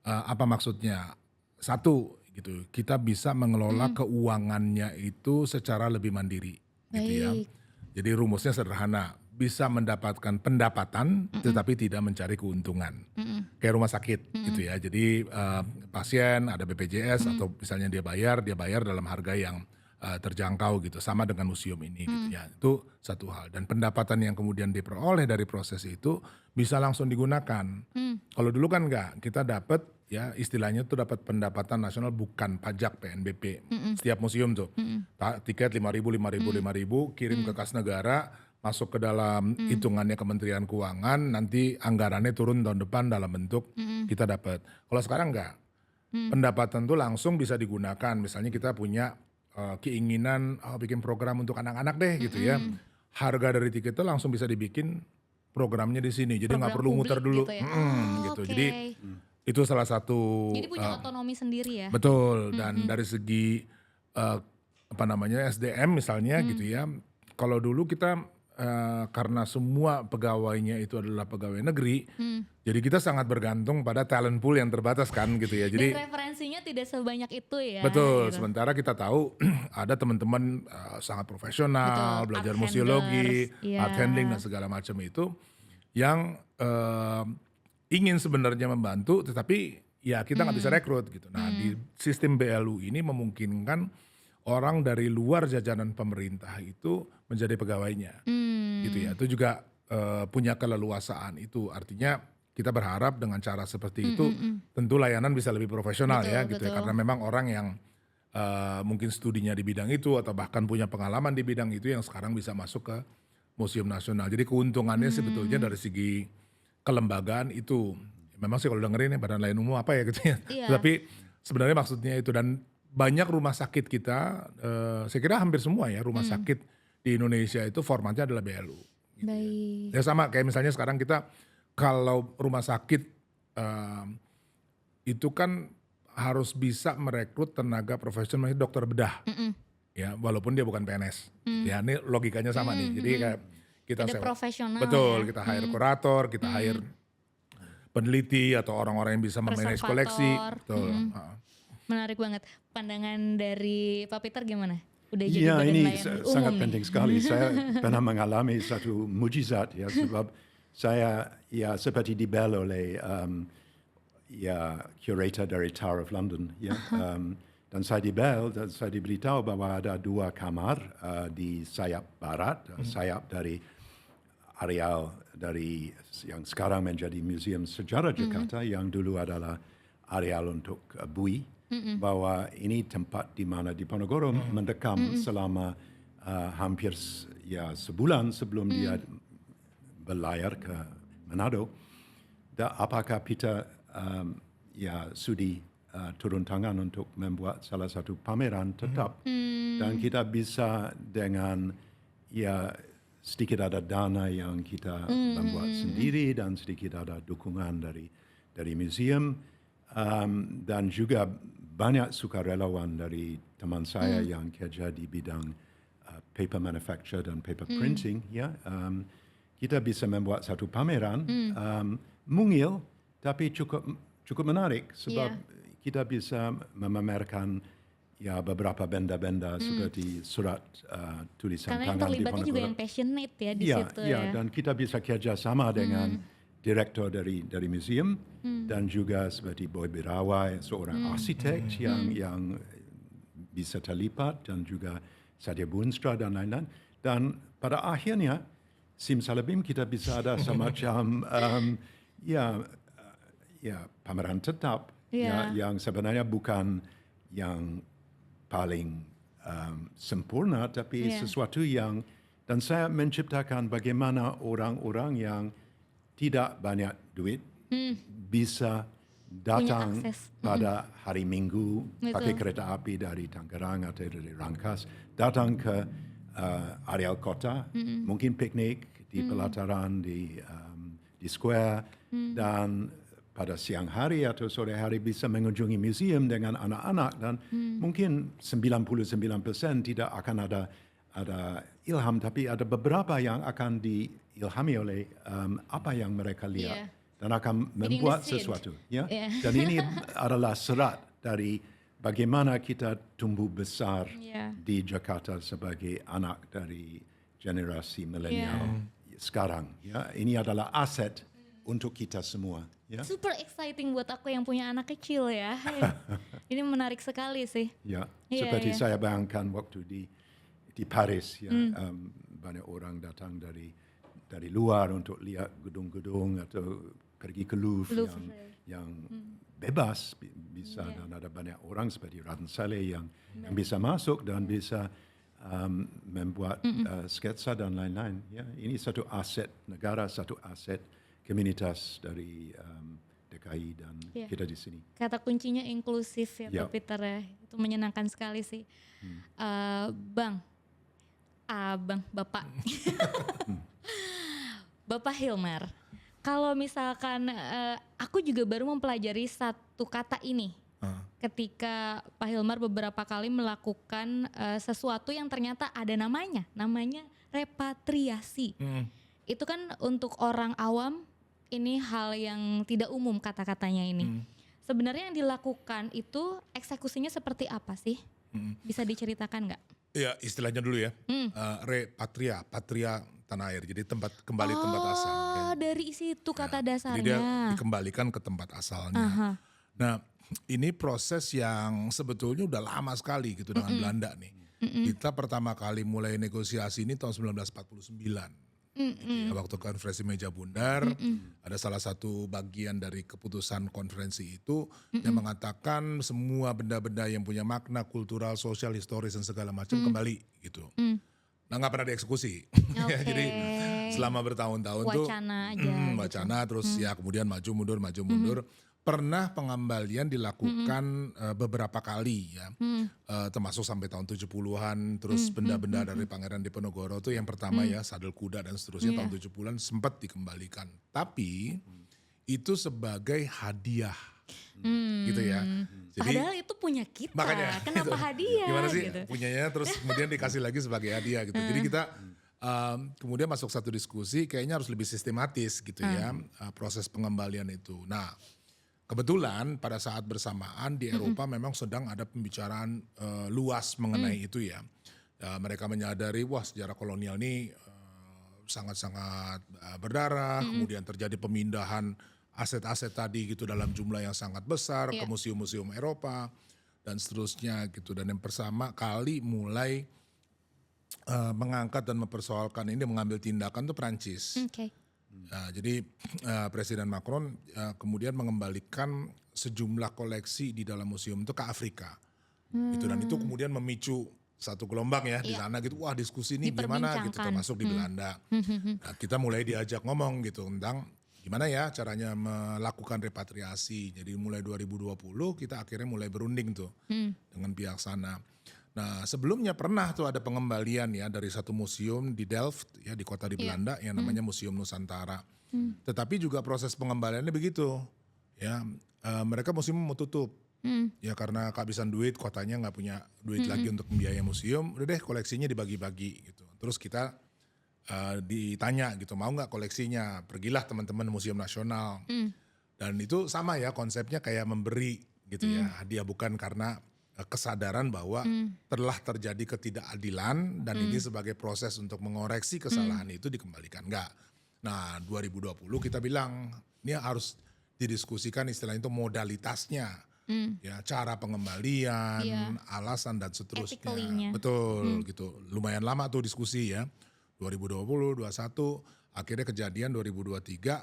C: Apa maksudnya? Satu gitu, kita bisa mengelola keuangannya itu secara lebih mandiri gitu ya.
B: Baik.
C: Jadi rumusnya sederhana, bisa mendapatkan pendapatan tetapi tidak mencari keuntungan. Kayak rumah sakit gitu ya. Jadi pasien ada BPJS atau misalnya dia bayar dalam harga yang terjangkau gitu. Sama dengan museum ini gitu ya. Itu satu hal. Dan pendapatan yang kemudian diperoleh dari proses itu bisa langsung digunakan. Kalau dulu kan enggak, kita dapat ya istilahnya tuh dapat pendapatan nasional bukan pajak PNBP. Setiap museum tuh. Tiket 5.000 kirim ke kas negara, masuk ke dalam hitungannya Kementerian Keuangan, nanti anggarannya turun tahun depan dalam bentuk kita dapat. Kalau sekarang enggak. Pendapatan tuh langsung bisa digunakan. Misalnya kita punya keinginan bikin program untuk anak-anak deh gitu ya. Harga dari tiket itu langsung bisa dibikin programnya di sini. Jadi nggak
B: Program
C: perlu muter
B: publik
C: dulu.
B: gitu ya?
C: Gitu.
B: Oke.
C: Jadi itu salah satu
B: Jadi punya otonomi sendiri ya?
C: betul. Dan dari segi SDM misalnya gitu ya. Kalau dulu kita karena semua pegawainya itu adalah pegawai negeri, jadi kita sangat bergantung pada talent pool yang terbatas kan gitu ya. Jadi
B: Dan referensinya tidak sebanyak itu ya?
C: betul,
B: gitu.
C: sementara kita tahu ada teman-teman sangat profesional,
B: Betul,
C: belajar
B: art
C: museologi,
B: handlers, iya.
C: art handling dan segala macam itu yang ingin sebenarnya membantu, tetapi ya kita nggak bisa rekrut gitu. Nah di sistem BLU ini memungkinkan orang dari luar jajanan pemerintah itu menjadi pegawainya, gitu ya. Itu juga punya keleluasaan itu, artinya kita berharap dengan cara seperti itu tentu layanan bisa lebih profesional ya gitu ya, karena memang orang yang mungkin studinya di bidang itu atau bahkan punya pengalaman di bidang itu yang sekarang bisa masuk ke Museum Nasional. Jadi keuntungannya sebetulnya dari segi kelembagaan itu memang sih kalau dengerin ya Badan Layanan Umum apa ya gitu ya.
B: Iya.
C: Tapi sebenarnya maksudnya itu, dan banyak rumah sakit kita, saya kira hampir semua ya rumah sakit di Indonesia itu formatnya adalah BLU.
B: Baik.
C: Ya sama kayak misalnya sekarang kita kalau rumah sakit itu kan harus bisa merekrut tenaga profesional, dokter bedah, ya walaupun dia bukan PNS. Ya ini logikanya sama nih. Jadi kayak kita
B: Ada profesional
C: betul,
B: ya.
C: kita hire kurator, kita hire peneliti atau orang-orang yang bisa memanage koleksi. Betul.
B: Menarik banget. Pandangan dari Pak Peter gimana? Udah jadi
A: Ya,
B: badan
A: ini
B: layanan
A: sangat
B: umum
A: penting
B: nih.
A: sekali. Saya pernah mengalami satu mujizat ya, sebab saya ya seperti dibel oleh ya curator dari Tower of London ya. Dan saya dibel dan saya diberitahu bahwa ada 2 kamar di sayap barat, sayap dari areal dari yang sekarang menjadi Museum Sejarah Jakarta, yang dulu adalah areal untuk bui, bahwa ini tempat di mana Diponegoro mendekam selama hampir sebulan sebelum dia berlayar ke Manado. Apakah Peter sudi turun tangan untuk membuat salah satu pameran tetap, dan kita bisa dengan sedikit ada dana yang kita membuat sendiri dan sedikit ada dukungan dari museum, dan juga banyak sukarelawan dari teman saya yang kerja di bidang paper manufacture dan paper printing ya. Kita bisa membuat satu pameran mungil tapi cukup menarik, sebab kita bisa memamerkan beberapa benda-benda seperti surat tulisan
B: Karena yang
A: tangan
B: terlibatnya juga yang passionate ya di situ ya.
A: Dan kita bisa kerjasama dengan direktur dari museum dan juga seperti Boy Birawa, seorang arsitek yang bisa terlibat, dan juga Sadia Boonstra dan lain-lain. Dan pada akhirnya simsalabim kita bisa ada semacam pameran tetap yang sebenarnya bukan yang paling sempurna, tapi sesuatu yang, dan saya menciptakan bagaimana orang-orang yang tidak banyak duit bisa datang
B: akses.
A: pada hari Minggu pakai
B: Betul.
A: kereta api dari Tangerang atau dari Rangkas, datang ke areal kota, mungkin piknik di pelataran di square, dan pada siang hari atau sore hari bisa mengunjungi museum dengan anak-anak, dan mungkin 99% tidak akan ada ada ilham, tapi ada beberapa yang akan diilhami oleh apa yang mereka lihat.
B: Iya.
A: Dan akan
B: Reading
A: membuat
B: the seed.
A: sesuatu. Ya?
B: Iya.
A: Dan ini adalah serat dari bagaimana kita tumbuh besar
B: Iya.
A: di Jakarta sebagai anak dari generasi milenial sekarang. Ya? Ini adalah aset untuk kita semua. Ya?
B: Super exciting buat aku yang punya anak kecil ya. Ini menarik sekali sih.
A: Ya,
B: Iya,
A: seperti
B: iya.
A: saya bayangkan waktu di Paris, ya, banyak orang datang dari luar untuk lihat gedung-gedung atau pergi ke Louvre yang bebas bisa, dan ada banyak orang seperti Raden Saleh yang bisa masuk dan bisa membuat sketsa dan lain-lain. Ya, ini satu aset negara, satu aset komunitas dari DKI dan
B: Iya.
A: kita di sini.
B: Kata kuncinya inklusif ya
A: Ya.
B: Pak Peter ya. Itu menyenangkan sekali sih. Bapak. Bapak Hilmar. Kalau misalkan aku juga baru mempelajari satu kata ini. Ketika Pak Hilmar beberapa kali melakukan sesuatu yang ternyata ada namanya repatriasi. Itu kan untuk orang awam ini hal yang tidak umum kata-katanya ini. Sebenarnya yang dilakukan itu eksekusinya seperti apa sih? Bisa diceritakan nggak?
C: Ya istilahnya dulu ya, patria tanah air, jadi kembali tempat asal.
B: Oh, dari situ kata
C: Jadi dia
B: dasarnya.
C: dikembalikan ke tempat asalnya.
B: Aha.
C: Nah ini proses yang sebetulnya udah lama sekali gitu dengan Belanda nih. Kita pertama kali mulai negosiasi ini tahun 1949. Gitu ya, waktu konferensi meja bundar, ada salah satu bagian dari keputusan konferensi itu yang mengatakan semua benda-benda yang punya makna kultural, sosial, historis dan segala macam kembali gitu. Nah nggak pernah dieksekusi.
B: Oke.
C: Jadi selama bertahun-tahun tuh
B: Wacana aja
C: wacana terus ya kemudian maju mundur. Pernah pengembalian dilakukan beberapa kali ya, termasuk sampai tahun 70-an, terus benda-benda dari Pangeran Diponegoro tuh yang pertama ya, sadel kuda dan seterusnya tahun 70-an sempat dikembalikan. Tapi itu sebagai hadiah gitu ya. Jadi
B: Padahal itu punya kita.
C: makanya
B: Kenapa
C: itu,
B: hadiah?
C: gimana sih
B: Gitu.
C: punyanya terus kemudian dikasih lagi sebagai hadiah gitu. Jadi kita kemudian masuk satu diskusi kayaknya harus lebih sistematis gitu ya proses pengembalian itu. Nah kebetulan pada saat bersamaan di Eropa memang sedang ada pembicaraan luas mengenai itu ya. Mereka menyadari wah sejarah kolonial ini sangat-sangat berdarah, kemudian terjadi pemindahan aset-aset tadi gitu dalam jumlah yang sangat besar ke museum-museum Eropa dan seterusnya gitu. Dan yang pertama kali mulai mengangkat dan mempersoalkan ini, mengambil tindakan tuh Prancis.
B: Oke.
C: Nah, jadi Presiden Macron kemudian mengembalikan sejumlah koleksi di dalam museum itu ke Afrika. Gitu, dan itu kemudian memicu satu gelombang ya di sana gitu. Wah diskusi ini gimana gitu, termasuk di Belanda. Nah, kita mulai diajak ngomong gitu tentang gimana ya caranya melakukan repatriasi. Jadi mulai 2020 kita akhirnya mulai berunding tuh dengan pihak sana. Nah sebelumnya pernah tuh ada pengembalian ya dari satu museum di Delft ya di kota di Belanda yang namanya Museum Nusantara. Tetapi juga proses pengembaliannya begitu ya, mereka museum mau tutup ya karena kehabisan duit, kotanya nggak punya duit lagi untuk membiayai museum, udah deh koleksinya dibagi-bagi gitu. Terus kita ditanya gitu mau nggak koleksinya, pergilah teman-teman Museum Nasional dan itu sama ya konsepnya kayak memberi gitu ya hadiah, bukan karena kesadaran bahwa telah terjadi ketidakadilan dan ini sebagai proses untuk mengoreksi kesalahan itu dikembalikan. Enggak. Nah 2020 kita bilang ini harus didiskusikan istilahnya itu modalitasnya. Ya, cara pengembalian, alasan dan seterusnya.
B: Ethically-nya.
C: Betul gitu. Lumayan lama tuh diskusi ya. 2020, 2021, akhirnya kejadian 2023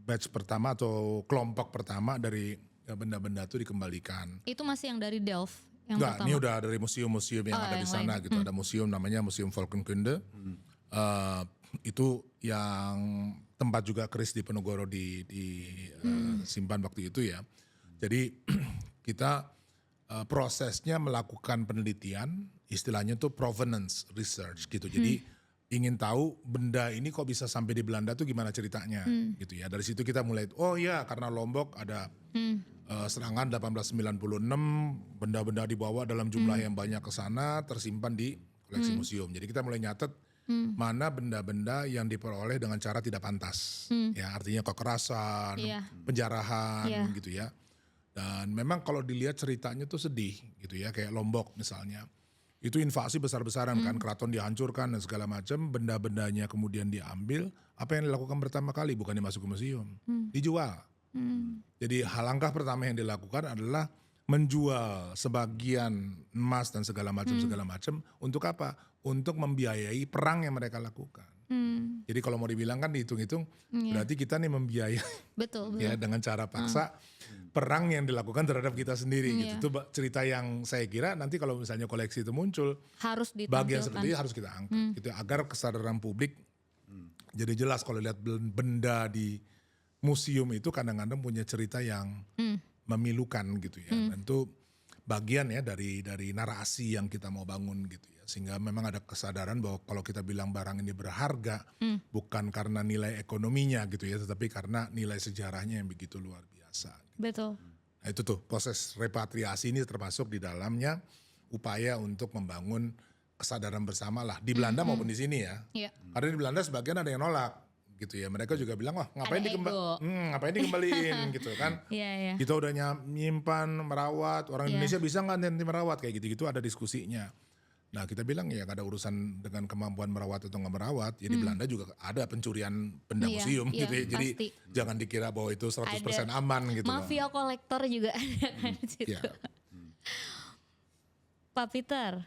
C: batch pertama atau kelompok pertama dari benda-benda itu dikembalikan.
B: Itu masih yang dari Delft yang
C: Enggak,
B: pertama.
C: ini udah dari museum-museum yang ada di
B: yang
C: sana
B: lain.
C: gitu. Ada museum namanya Museum Volkenkunde. Itu yang tempat juga Keris Diponegoro simpan waktu itu ya. Jadi kita prosesnya melakukan penelitian, istilahnya tuh provenance research gitu. Jadi ingin tahu benda ini kok bisa sampai di Belanda tuh gimana ceritanya gitu ya. Dari situ kita mulai, oh ya karena Lombok ada serangan 1896, benda-benda dibawa dalam jumlah yang banyak ke sana, tersimpan di koleksi museum. Jadi kita mulai nyatet mana benda-benda yang diperoleh dengan cara tidak pantas. Ya, artinya kekerasan, penjarahan gitu ya. Dan memang kalau dilihat ceritanya tuh sedih gitu ya, kayak Lombok misalnya. Itu invasi besar-besaran kan, keraton dihancurkan dan segala macam, benda-bendanya kemudian diambil, apa yang dilakukan pertama kali bukan dimasuk ke museum, dijual. Jadi langkah pertama yang dilakukan adalah menjual sebagian emas dan segala macam untuk apa? Untuk membiayai perang yang mereka lakukan. Jadi kalau mau dibilang kan dihitung-hitung, berarti kita nih membiayai
B: Betul.
C: ya dengan cara paksa perang yang dilakukan terhadap kita sendiri gitu. Itu cerita yang saya kira nanti kalau misalnya koleksi itu muncul,
B: Harus ditampilkan.
C: bagian seperti itu harus kita angkat gitu agar kesadaran publik jadi jelas kalau lihat benda di museum itu kadang-kadang punya cerita yang memilukan gitu ya. Dan itu bagian ya dari narasi yang kita mau bangun gitu ya. Sehingga memang ada kesadaran bahwa kalau kita bilang barang ini berharga bukan karena nilai ekonominya gitu ya, tetapi karena nilai sejarahnya yang begitu luar biasa.
B: Betul.
C: Nah itu tuh proses repatriasi ini termasuk di dalamnya upaya untuk membangun kesadaran bersama lah di Belanda maupun di sini ya. Karena di Belanda sebagian ada yang nolak gitu ya. Mereka juga bilang wah ngapain dikembaliin gitu kan. Kita udah nyimpan, merawat, orang Indonesia bisa nggak nanti merawat kayak gitu-gitu ada diskusinya. Nah kita bilang ya gak ada urusan dengan kemampuan merawat atau nggak merawat. Jadi Belanda juga ada pencurian benda museum gitu ya. Jadi
B: pasti.
C: jangan dikira bahwa itu 100% aman gitu.
B: Mafia kolektor juga ada kan di situ. Pak Peter,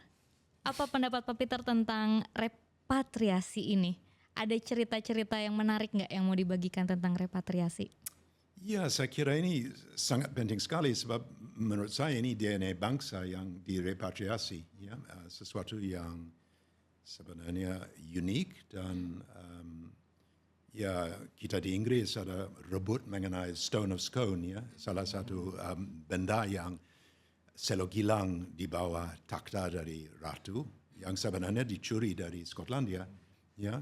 B: apa pendapat Pak Peter tentang repatriasi ini? Ada cerita-cerita yang menarik nggak yang mau dibagikan tentang repatriasi?
A: Ya, saya kira ini sangat penting sekali sebab menurut saya ini DNA bangsa yang direpatriasi, ya, sesuatu yang sebenarnya unik dan ya kita di Inggris ada rebut mengenai Stone of Scone, ya, salah satu benda yang selalu hilang di bawah takhta dari ratu yang sebenarnya dicuri dari Skotlandia, ya.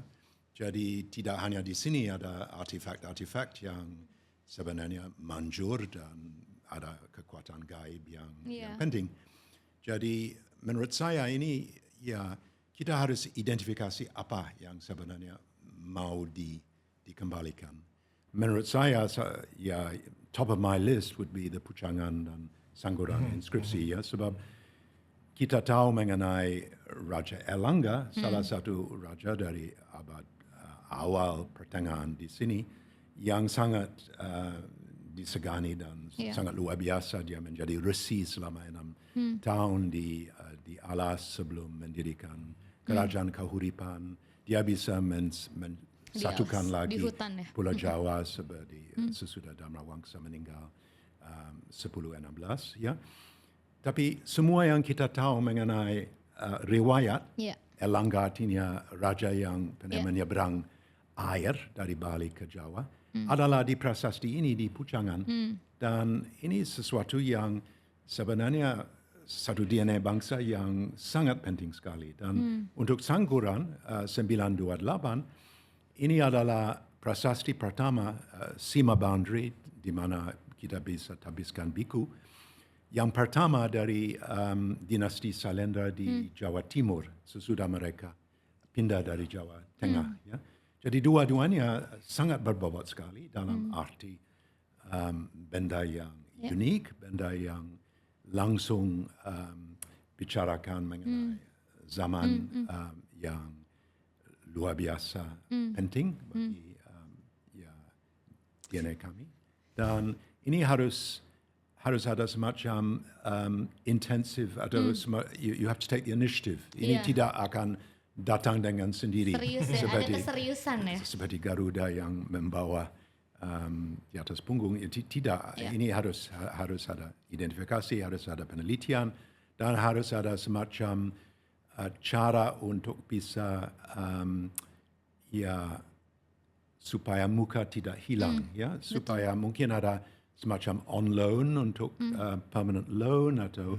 A: Jadi tidak hanya di sini ada artefak-artefak yang sebenarnya manjur dan ada kekuatan gaib yang penting. Jadi menurut saya ini ya kita harus identifikasi apa yang sebenarnya mau dikembalikan. Menurut saya ya top of my list would be the Pucangan dan Sangguran inskripsi, ya, sebab kita tahu mengenai Raja Erlangga, salah satu raja dari abad awal pertengahan di sini yang sangat disegani dan sangat luar biasa. Dia menjadi resi selama 6 tahun di alas sebelum mendirikan kerajaan Kahuripan. Dia bisa mensatukan lagi
B: hutan, ya?
A: Pulau Jawa seperti sesudah Damrawangsa meninggal 1016, ya. Tapi semua yang kita tahu mengenai riwayat Erlangga artinya raja yang menyeberang air dari Bali ke Jawa adalah di prasasti ini di Pucangan. Dan ini sesuatu yang sebenarnya satu DNA bangsa yang sangat penting sekali. Dan untuk Sangguran 928 ini adalah prasasti pertama Sima Boundary di mana kita bisa tabiskan biku. Yang pertama dari dinasti Salendra di Jawa Timur sesudah mereka pindah dari Jawa Tengah. Ya. Jadi dua-duanya sangat berbobot sekali dalam arti benda yang unik, benda yang langsung bicarakan mengenai zaman yang luar biasa penting bagi DNA kami. Dan ini harus ada semacam intensif atau you have to take the initiative. Ini tidak akan datang dengan sendiri.
B: Serius ya, ada keseriusan ya.
A: Seperti Garuda yang membawa di atas punggung. Tidak, ini harus ada identifikasi, harus ada penelitian, dan harus ada semacam cara untuk bisa supaya muka tidak hilang, ya, supaya mungkin ada semacam on loan untuk permanent loan atau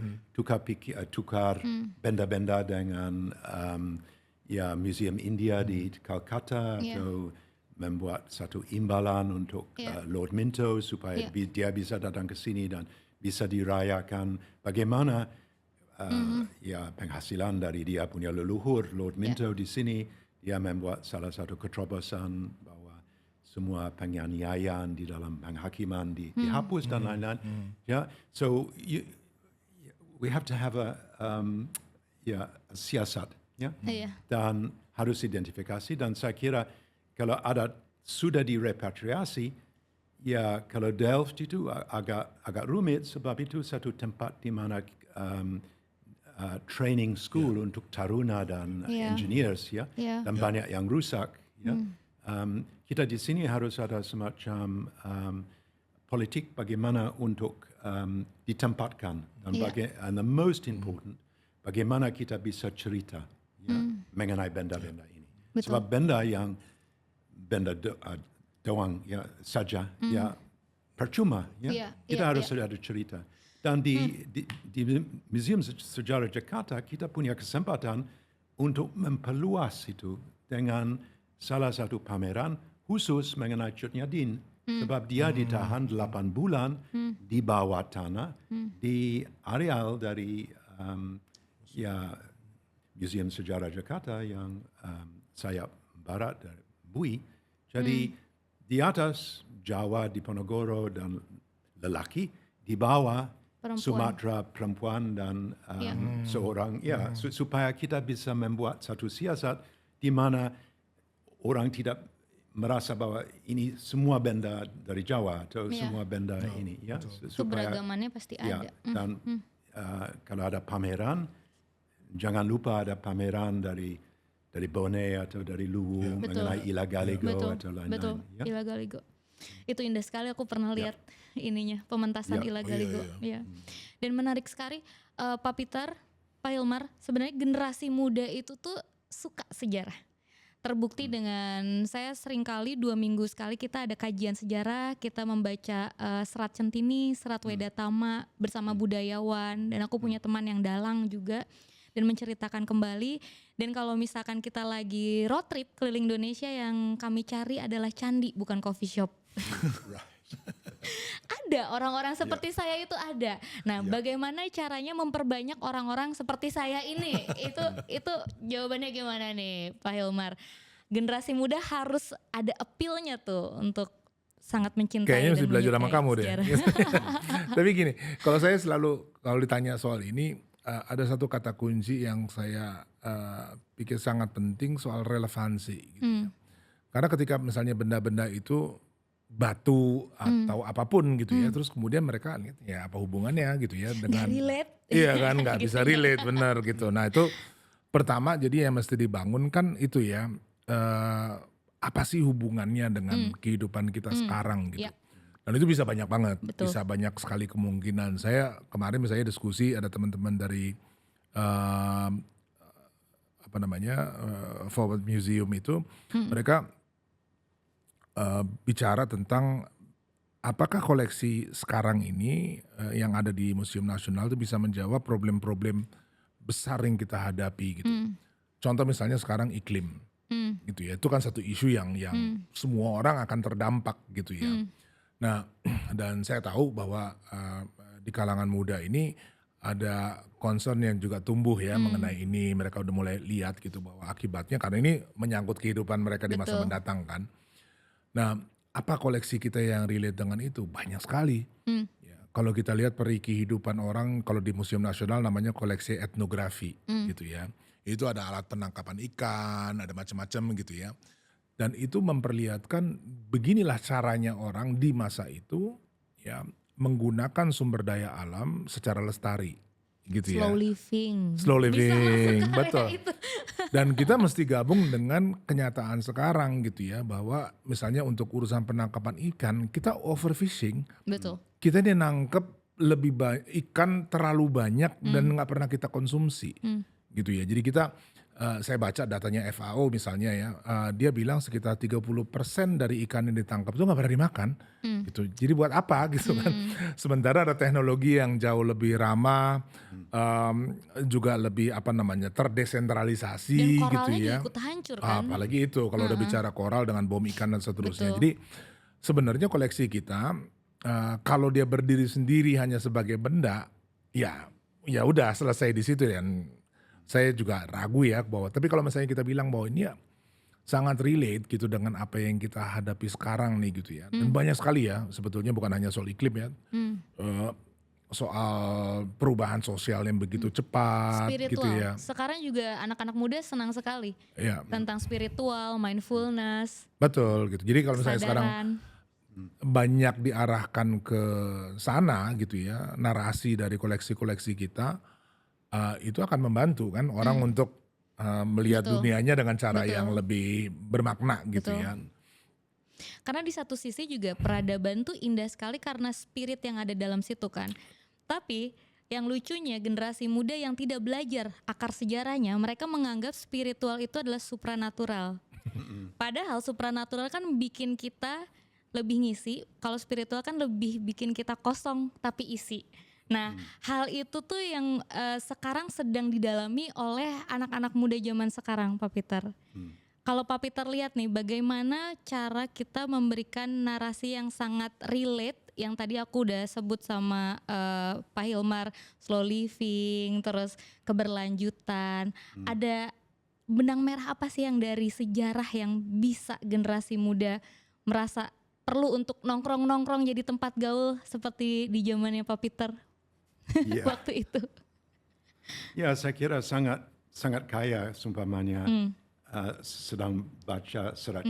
A: tukar benda-benda dengan Museum India di Calcutta atau membuat satu imbalan untuk Lord Minto supaya dia bisa datang ke sini dan bisa dirayakan bagaimana ya penghasilan dari dia punya leluhur Lord Minto di sini. Dia membuat salah satu keterobosan bahwa semua penganiayaan di dalam penghakiman dihapus dan lain-lain. Ya, so we have to have a siasat, ya, dan harus identifikasi. Dan saya kira kalau ada sudah direpatriasi, ya kalau Delft itu agak rumit sebab itu satu tempat di mana training school untuk taruna dan engineers, ya, dan banyak yang rusak. Ya. Kita di sini harus ada semacam politik bagaimana untuk ditempatkan dan and the most important bagaimana kita bisa cerita mengenai benda-benda ini.
B: Betul.
A: Sebab benda yang doang ya saja ya percuma ya. Kita harus ada cerita. Dan di Museum Sejarah Jakarta kita punya kesempatan untuk memperluas itu dengan salah satu pameran khusus mengenai Cut Nyadin. Sebab dia ditahan 8 bulan di bawah tanah di areal dari Museum Sejarah Jakarta yang sayap barat dari Bui. Jadi di atas Jawa, Diponegoro dan lelaki, di bawah Sumatera perempuan dan seorang supaya kita bisa membuat satu siasat di mana orang tidak merasa bahwa ini semua benda dari Jawa atau semua benda ini ya supaya
B: keberagamannya pasti ada.
A: Dan kalau ada pameran jangan lupa ada pameran dari Bone atau dari Luwu mengenai Ila Galigo atau lain-lain.
B: Ila Galigo. Itu indah sekali, aku pernah lihat ininya, pementasan Ila Galigo. Ya. Dan menarik sekali, Pak Peter, Pak Hilmar, sebenarnya generasi muda itu tuh suka sejarah. Terbukti dengan saya seringkali 2 minggu sekali kita ada kajian sejarah, kita membaca Serat Centini, Serat Wedatama bersama budayawan, dan aku punya teman yang dalang juga, dan menceritakan kembali. Dan kalau misalkan kita lagi road trip keliling Indonesia, yang kami cari adalah candi, bukan coffee shop. Ada orang-orang seperti saya itu ada. Nah, bagaimana caranya memperbanyak orang-orang seperti saya ini? Itu jawabannya gimana nih, Pak Hilmar? Generasi muda harus ada appeal-nya tuh untuk sangat mencintai.
C: Kayaknya mesti
B: dan
C: belajar sama kamu deh. Tapi gini, kalau saya kalau ditanya soal ini, ada satu kata kunci yang saya pikir sangat penting soal relevansi. Gitu. Karena ketika misalnya benda-benda itu batu atau apapun gitu ya, terus kemudian mereka ya apa hubungannya gitu ya dengan
B: relate.
C: Iya kan, nggak bisa relate benar gitu. Nah itu pertama jadi yang mesti dibangun kan itu ya, apa sih hubungannya dengan kehidupan kita sekarang gitu. Dan itu bisa banyak banget, bisa banyak sekali kemungkinan. Saya kemarin misalnya diskusi ada teman-teman dari Forward Museum itu, mereka bicara tentang apakah koleksi sekarang ini yang ada di Museum Nasional itu bisa menjawab problem-problem besar yang kita hadapi gitu. Contoh misalnya sekarang iklim, gitu ya. Itu kan satu isu yang semua orang akan terdampak gitu ya. Nah, dan saya tahu bahwa di kalangan muda ini ada concern yang juga tumbuh ya mengenai ini. Mereka udah mulai lihat gitu bahwa akibatnya, karena ini menyangkut kehidupan mereka di masa mendatang kan. Nah, apa koleksi kita yang relate dengan itu? Banyak sekali. Ya, kalau kita lihat peri kehidupan orang, kalau di Museum Nasional namanya koleksi etnografi gitu ya. Itu ada alat penangkapan ikan, ada macam-macam gitu ya. Dan itu memperlihatkan beginilah caranya orang di masa itu ya menggunakan sumber daya alam secara lestari gitu ya. Slow living, betul. Dan kita mesti gabung dengan kenyataan sekarang gitu ya, bahwa misalnya untuk urusan penangkapan ikan kita overfishing.
B: Betul.
C: Kita ini nangkep lebih ikan terlalu banyak dan nggak pernah kita konsumsi gitu ya. Jadi kita saya baca datanya FAO misalnya ya, dia bilang sekitar 30% dari ikan yang ditangkap itu nggak pernah dimakan gitu. Jadi buat apa gitu kan. Sementara ada teknologi yang jauh lebih ramah, juga lebih terdesentralisasi
B: dan
C: gitu ya.
B: ikut hancur kan.
C: Apalagi itu kalau udah bicara koral dengan bom ikan dan seterusnya. Jadi sebenarnya koleksi kita kalau dia berdiri sendiri hanya sebagai benda, ya ya udah selesai di situ, dan saya juga ragu ya bahwa, tapi kalau misalnya kita bilang bahwa ini ya sangat relate gitu dengan apa yang kita hadapi sekarang nih gitu ya. Dan banyak sekali ya sebetulnya, bukan hanya soal iklim ya. Soal perubahan sosial yang begitu cepat gitu
B: Spiritual.
C: ya.
B: Sekarang juga anak-anak muda senang sekali
C: Ya,
B: tentang spiritual, mindfulness,
C: betul gitu. Jadi kalau misalnya sekarang
B: kesadaran.
C: banyak diarahkan ke sana gitu ya, narasi dari koleksi-koleksi kita, itu akan membantu kan orang untuk melihat
B: Betul.
C: dunianya dengan cara
B: Betul.
C: yang lebih bermakna gitu
B: Betul.
C: ya.
B: Karena di satu sisi juga peradaban tuh indah sekali karena spirit yang ada dalam situ kan. Tapi yang lucunya generasi muda yang tidak belajar akar sejarahnya, mereka menganggap spiritual itu adalah supranatural. Padahal supranatural kan bikin kita lebih ngisi, kalau spiritual kan lebih bikin kita kosong tapi isi. Nah, hal itu tuh yang sekarang sedang didalami oleh anak-anak muda zaman sekarang, Pak Peter. Kalau Pak Peter lihat nih, bagaimana cara kita memberikan narasi yang sangat relate, yang tadi aku udah sebut sama Pak Hilmar, slow living, terus keberlanjutan. Ada benang merah apa sih yang dari sejarah yang bisa generasi muda merasa perlu untuk nongkrong-nongkrong jadi tempat gaul seperti di zamannya Pak Peter
A: Ya,
B: waktu itu?
A: ya saya kira sangat kaya seumpamanya sedang baca Serat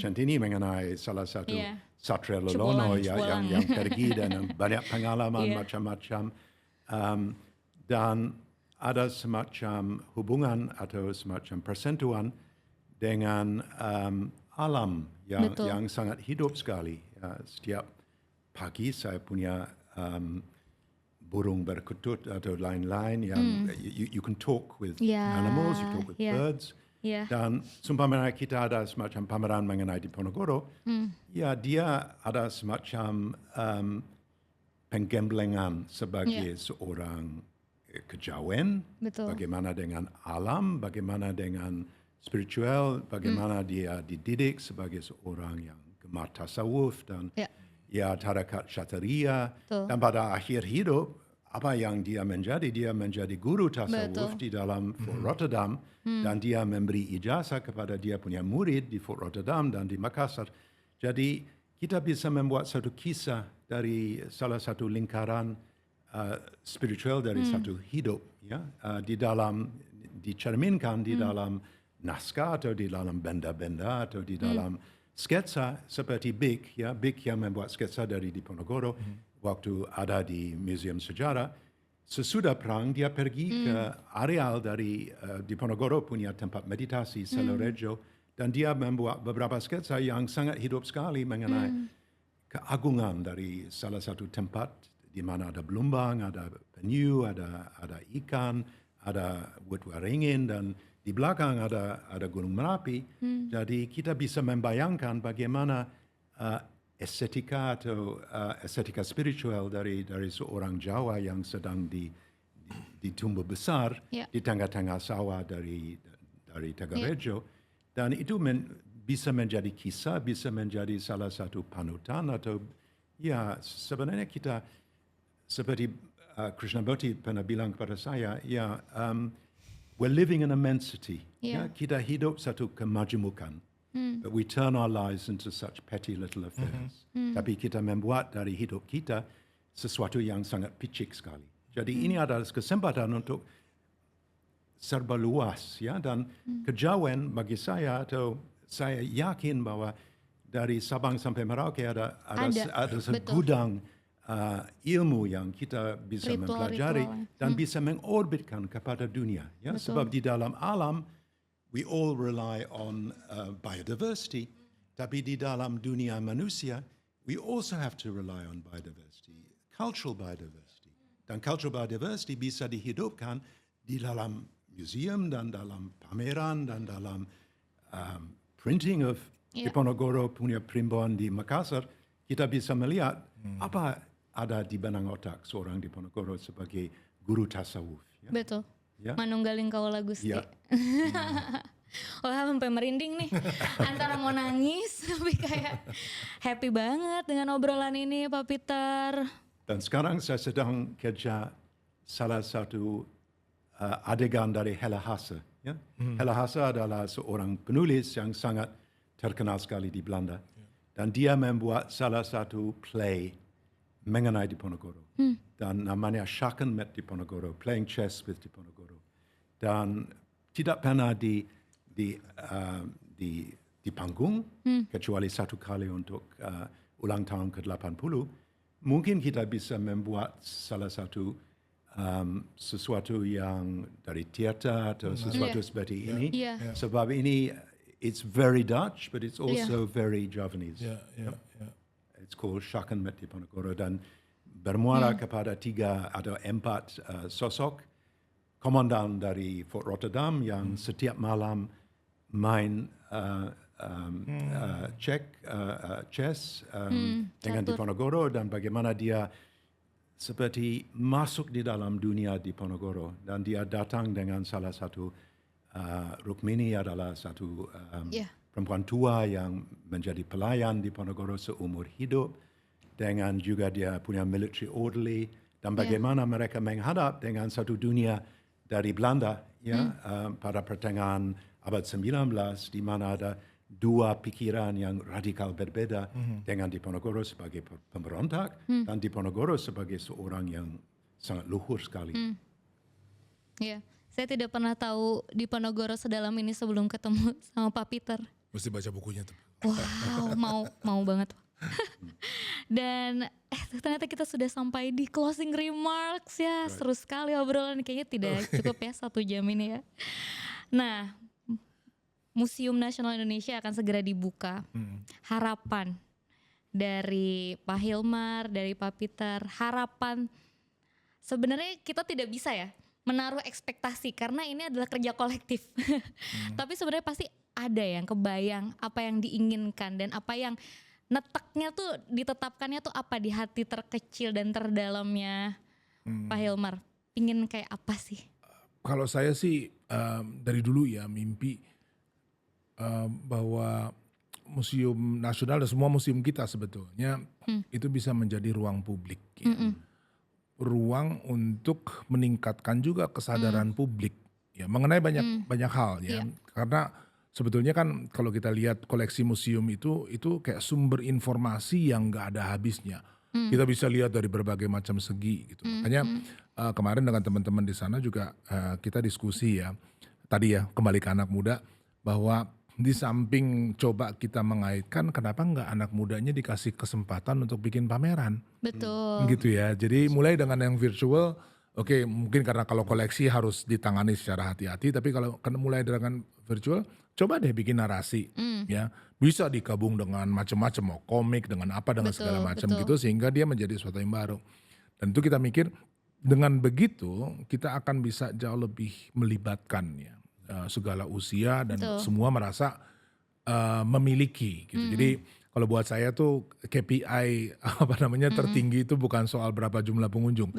A: Centini mengenai salah satu
B: Iya.
A: Satria Lolono
B: Cepolan.
A: yang pergi dan yang banyak pengalaman
B: Iya.
A: macam-macam. Dan ada semacam hubungan atau semacam persentuhan dengan alam
B: Betul.
A: yang sangat hidup sekali. Setiap pagi saya punya burung berkutut atau lain-lain yang you can talk with
B: Ya,
A: animals, you talk with
B: ya.
A: birds.
B: Ya.
A: Dan seumpamanya kita ada semacam pameran mengenai Diponegoro, ya dia ada semacam penggemblengan sebagai seorang kejawen,
B: Betul.
A: bagaimana dengan alam, bagaimana dengan spiritual, bagaimana dia dididik sebagai seorang yang gemar tasawuf dan
B: Ya.
A: tarakat syataria.
B: Betul.
A: Dan pada akhir hidup, apa yang dia menjadi guru tasawuf
B: Betul.
A: di dalam Fort Rotterdam, dan dia memberi ijazah kepada dia punya murid di Fort Rotterdam dan di Makassar. Jadi kita bisa membuat satu kisah dari salah satu lingkaran spiritual dari satu hidup, ya, di dalam dicerminkan di dalam naskah atau di dalam benda-benda atau di dalam sketsa seperti Bik yang membuat sketsa dari Diponegoro waktu ada di Museum Sejarah. Sesudah perang dia pergi ke areal dari Diponegoro punya tempat meditasi Celorejo, dan dia membuat beberapa sketsa yang sangat hidup sekali mengenai keagungan dari salah satu tempat di mana ada belumbang, ada penyu, ada ikan, ada Woodwaringin, dan di belakang ada Gunung Merapi. Jadi kita bisa membayangkan bagaimana estetika atau estetika spiritual dari seorang Jawa yang sedang ditumbuh besar di tengah-tengah sawah dari Tegarejo, dan itu bisa menjadi kisah, bisa menjadi salah satu panutan atau ya sebenarnya kita seperti Krishnamurti pernah bilang kepada saya, we're living in immensity. Ya, kita hidup satu kemajemukan. But we turn our lives into such petty little affairs. Tapi kita membuat dari hidup kita sesuatu yang sangat picik sekali. Jadi ini adalah kesempatan untuk serba luas, ya, dan kejawen bagi saya, atau saya yakin bahwa dari Sabang sampai Merauke ada segudang ilmu yang kita bisa mempelajari dan bisa mengorbitkan kepada dunia, ya. Sebab di dalam alam we all rely on biodiversity, tapi di dalam dunia manusia we also have to rely on biodiversity, cultural biodiversity. Dan cultural biodiversity bisa dihidupkan di dalam museum dan dalam pameran dan dalam printing of Diponegoro punya primbon di Makassar. Kita bisa melihat apa ada di benang otak seorang Diponegoro sebagai guru tasawuf. Ya?
B: Betul.
A: Ya.
B: Manunggaling Kaula Gusti.
A: Ya.
B: Wah, sampai merinding nih. Antara mau nangis tapi kayak happy banget dengan obrolan ini, Pak Peter.
A: Dan sekarang saya sedang kerja salah satu adegan dari Hella Hase. Ya? Hella Hase adalah seorang penulis yang sangat terkenal sekali di Belanda. Dan dia membuat salah satu play mengenai Diponegoro. Dan namanya Schaken met Diponegoro, Playing Chess with Diponegoro. Dan tidak pernah di panggung, kecuali satu kali untuk ulang tahun ke-80. Mungkin kita bisa membuat salah satu sesuatu yang dari teater atau sesuatu seperti ini.
B: Yeah.
A: Sebab ini, it's very Dutch, but it's also very Javanese. It's called Schaken met Diponegoro dan bermuara kepada 3 atau 4 sosok komandan dari Fort Rotterdam yang setiap malam main chess dengan Diponegoro dan bagaimana dia seperti masuk di dalam dunia Diponegoro dan dia datang dengan salah satu Rukmini adalah satu perempuan tua yang menjadi pelayan Diponegoro seumur hidup dengan juga dia punya military orderly dan bagaimana mereka menghadap dengan satu dunia dari Belanda pada pertengahan abad 19 di mana ada 2 pikiran yang radikal berbeda dengan Diponegoro sebagai pemberontak dan Diponegoro sebagai seorang yang sangat luhur sekali.
B: Iya, saya tidak pernah tahu Diponegoro sedalam ini sebelum ketemu sama Pak Peter.
C: Mesti baca bukunya tuh.
B: Wow, mau banget. Dan ternyata kita sudah sampai di closing remarks ya. Seru sekali obrolan, kayaknya tidak cukup ya 1 jam ini ya. Nah, Museum Nasional Indonesia akan segera dibuka. Harapan dari Pak Hilmar, dari Pak Peter, harapan sebenarnya kita tidak bisa ya menaruh ekspektasi karena ini adalah kerja kolektif. Tapi sebenarnya pasti ada yang kebayang apa yang diinginkan dan apa yang neteknya tuh ditetapkannya tuh apa di hati terkecil dan terdalamnya Pak Hilmar. Ingin kayak apa sih?
C: Kalau saya sih dari dulu ya mimpi bahwa Museum Nasional dan semua museum kita sebetulnya itu bisa menjadi ruang publik. Ya. Ruang untuk meningkatkan juga kesadaran publik ya mengenai banyak hal ya. Karena sebetulnya kan kalau kita lihat koleksi museum itu kayak sumber informasi yang nggak ada habisnya. Kita bisa lihat dari berbagai macam segi gitu. Makanya kemarin dengan teman-teman di sana juga kita diskusi ya. Tadi ya kembali ke anak muda bahwa di samping coba kita mengaitkan kenapa nggak anak mudanya dikasih kesempatan untuk bikin pameran.
B: Betul.
C: Gitu ya. Jadi mulai dengan yang virtual, oke, mungkin karena kalau koleksi harus ditangani secara hati-hati, tapi kalau mulai dengan virtual, coba deh bikin narasi, ya bisa digabung dengan macam-macam, mau komik dengan apa dengan segala macam gitu, sehingga dia menjadi sesuatu yang baru. Dan itu kita mikir dengan begitu kita akan bisa jauh lebih melibatkan ya segala usia dan semua merasa memiliki gitu. Jadi kalau buat saya tuh KPI tertinggi itu bukan soal berapa jumlah pengunjung,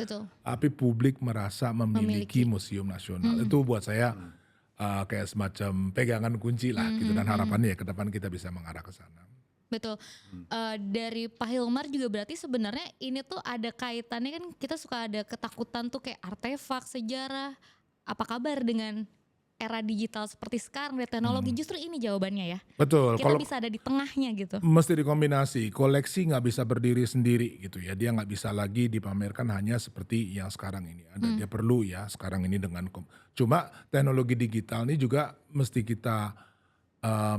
C: tapi publik merasa memiliki museum nasional. Itu buat saya kayak semacam pegangan kunci lah gitu dan harapannya ya ke depan kita bisa mengarah ke sana.
B: Betul. Dari Pak Hilmar juga berarti sebenarnya ini tuh ada kaitannya kan, kita suka ada ketakutan tuh kayak artefak sejarah. Apa kabar dengan era digital seperti sekarang, teknologi? Justru ini jawabannya ya.
C: Betul.
B: Kita bisa ada di tengahnya gitu.
C: Mesti dikombinasi. Koleksi nggak bisa berdiri sendiri gitu ya. Dia nggak bisa lagi dipamerkan hanya seperti yang sekarang ini. Dia perlu ya sekarang ini dengan cuma teknologi digital ini juga mesti kita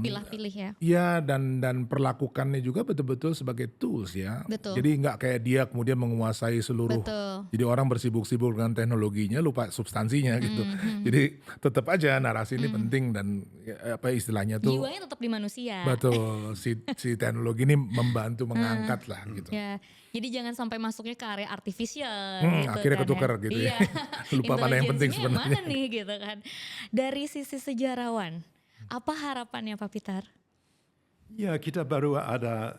B: pilih-pilih ya.
C: Iya dan perlakukannya juga betul-betul sebagai tools ya.
B: Betul.
C: Jadi nggak kayak dia kemudian menguasai seluruh.
B: Betul.
C: Jadi orang bersibuk-sibuk dengan teknologinya lupa substansinya gitu. Jadi tetap aja narasi ini penting dan apa istilahnya tuh.
B: Jiwanya tetap di manusia.
C: Betul. Si teknologi ini membantu mengangkat lah gitu.
B: Ya. Jadi jangan sampai masuknya ke area artifisial gitu
C: akhirnya
B: kan
C: ketukar
B: ya.
C: gitu ya.
B: Iya.
C: Lupa mana yang penting sebenarnya.
B: Mana nih gitu kan. Dari sisi sejarawan, apa harapannya Pak Peter?
A: Ya, kita baru ada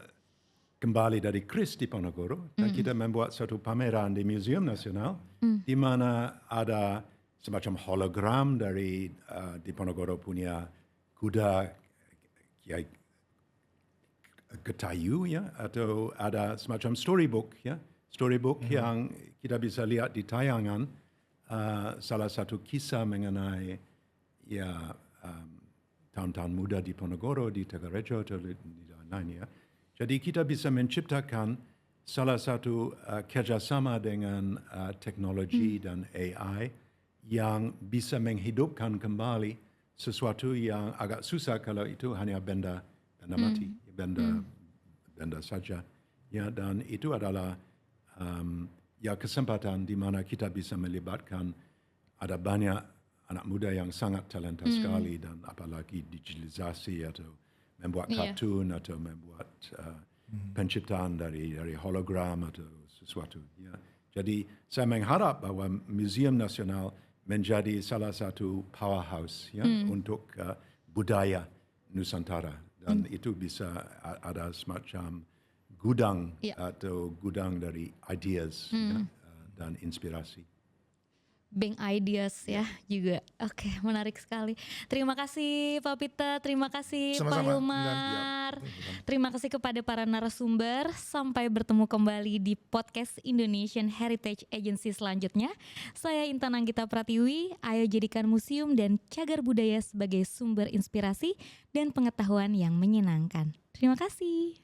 A: kembali dari Kris Diponegoro dan kita membuat satu pameran di Museum Nasional di mana ada semacam hologram dari Diponegoro punya kuda Getayu ya, atau ada semacam storybook ya, storybook yang kita bisa lihat di tayangan salah satu kisah mengenai ya tahun-tahun muda di Ponorogo, di Tegarejo, atau di lain ya. Jadi kita bisa menciptakan salah satu kerjasama dengan teknologi dan AI yang bisa menghidupkan kembali sesuatu yang agak susah kalau itu hanya benda mati, benda saja. Ya, dan itu adalah ya kesempatan di mana kita bisa melibatkan ada banyak anak muda yang sangat talenta sekali dan apalagi digitalisasi atau membuat kartun atau membuat penciptaan dari hologram atau sesuatu. Ya. Jadi saya mengharap bahwa Museum Nasional menjadi salah satu powerhouse ya untuk budaya Nusantara dan itu bisa ada semacam gudang atau gudang dari ideas ya, dan inspirasi.
B: Bank Ideas ya juga. Oke, menarik sekali. Terima kasih Pak Peter, terima kasih Pak
C: Sama-sama.
B: Hilmar. Terima kasih kepada para narasumber. Sampai bertemu kembali di podcast Indonesian Heritage Agency selanjutnya. Saya Intan Anggita Pratiwi. Ayo jadikan museum dan cagar budaya sebagai sumber inspirasi dan pengetahuan yang menyenangkan. Terima kasih.